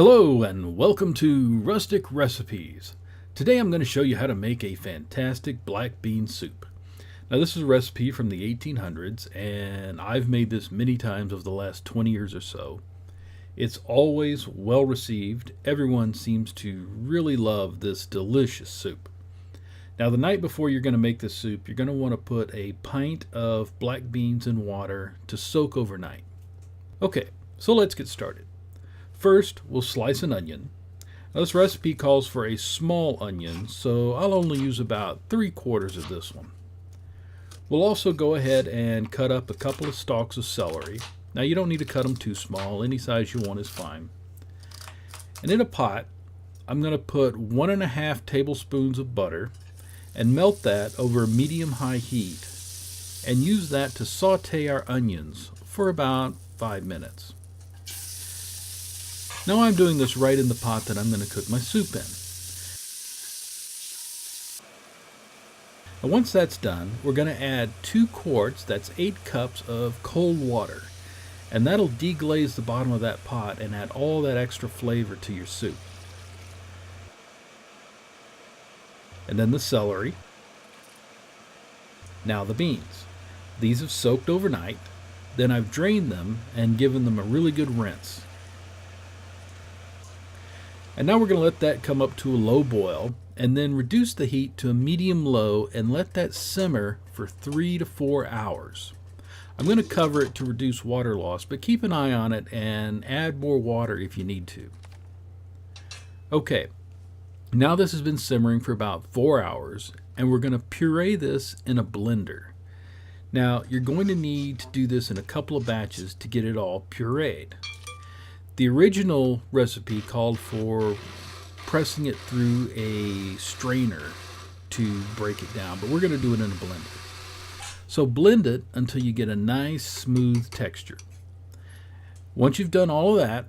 Hello and welcome to Rustic Recipes. Today I'm going to show you how to make a fantastic black bean soup. Now this is a recipe from the 1800s and I've made this many times over the last 20 years or so. It's always well received. Everyone seems to really love this delicious soup. Now the night before you're going to make this soup, you're going to want to put a pint of black beans in water to soak overnight. Okay, so let's get started. First, we'll slice an onion. Now, this recipe calls for a small onion, so I'll only use about 3/4 of this one. We'll also go ahead and cut up a couple of stalks of celery. Now you don't need to cut them too small, any size you want is fine. And in a pot, I'm going to put 1.5 tablespoons of butter and melt that over medium-high heat and use that to saute our onions for about 5 minutes. Now I'm doing this right in the pot that I'm going to cook my soup in. Now once that's done, we're going to add 2 quarts, that's 8 cups of cold water. And that'll deglaze the bottom of that pot and add all that extra flavor to your soup. And then the celery. Now the beans. These have soaked overnight. Then I've drained them and given them a really good rinse. And now we're going to let that come up to a low boil and then reduce the heat to a medium-low and let that simmer for 3 to 4 hours. I'm going to cover it to reduce water loss, but keep an eye on it and add more water if you need to. Okay, now this has been simmering for about 4 hours and we're going to puree this in a blender. Now you're going to need to do this in a couple of batches to get it all pureed. The original recipe called for pressing it through a strainer to break it down, but we're going to do it in a blender. So blend it until you get a nice smooth texture. Once you've done all of that,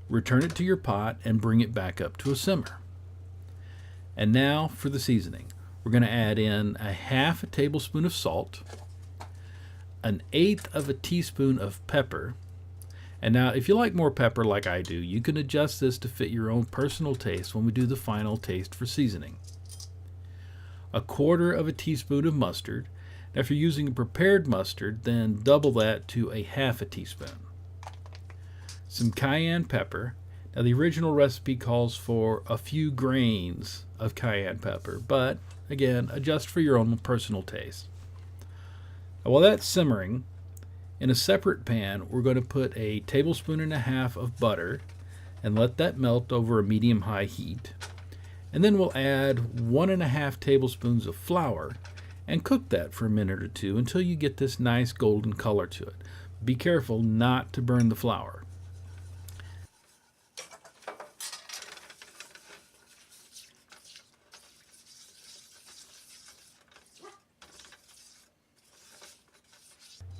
return it to your pot and bring it back up to a simmer. And now for the seasoning. We're going to add in 1/2 tablespoon of salt, 1/8 teaspoon of pepper. And now, if you like more pepper like I do, you can adjust this to fit your own personal taste when we do the final taste for seasoning. 1/4 teaspoon of mustard. Now, if you're using a prepared mustard, then double that to 1/2 teaspoon. Some cayenne pepper. Now, the original recipe calls for a few grains of cayenne pepper, but again, adjust for your own personal taste. Now, while that's simmering, in a separate pan, we're going to put 1.5 tablespoons of butter and let that melt over a medium-high heat. And then we'll add 1.5 tablespoons of flour and cook that for a minute or two until you get this nice golden color to it. Be careful not to burn the flour.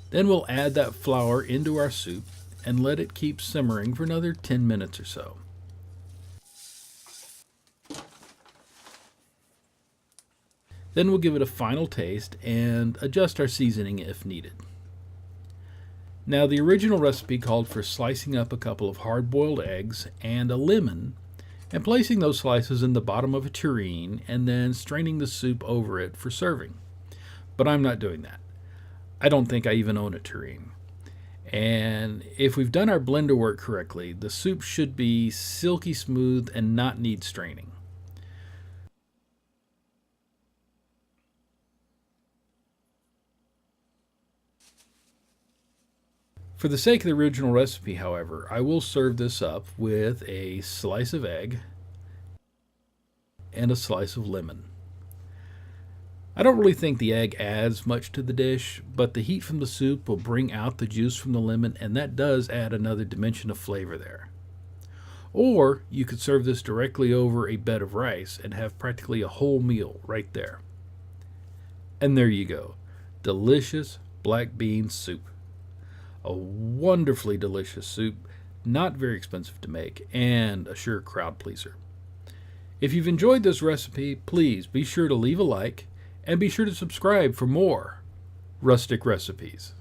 Then we'll add that flour into our soup and let it keep simmering for another 10 minutes or so. Then we'll give it a final taste and adjust our seasoning if needed. Now the original recipe called for slicing up a couple of hard-boiled eggs and a lemon and placing those slices in the bottom of a tureen and then straining the soup over it for serving. But I'm not doing that. I don't think I even own a tureen. And if we've done our blender work correctly, the soup should be silky smooth and not need straining. For the sake of the original recipe, however, I will serve this up with a slice of egg and a slice of lemon. I don't really think the egg adds much to the dish, but the heat from the soup will bring out the juice from the lemon, and that does add another dimension of flavor there. Or you could serve this directly over a bed of rice and have practically a whole meal right there. And there you go, delicious black bean soup. A wonderfully delicious soup, not very expensive to make, and a sure crowd pleaser. If you've enjoyed this recipe, please be sure to leave a like, and be sure to subscribe for more rustic recipes.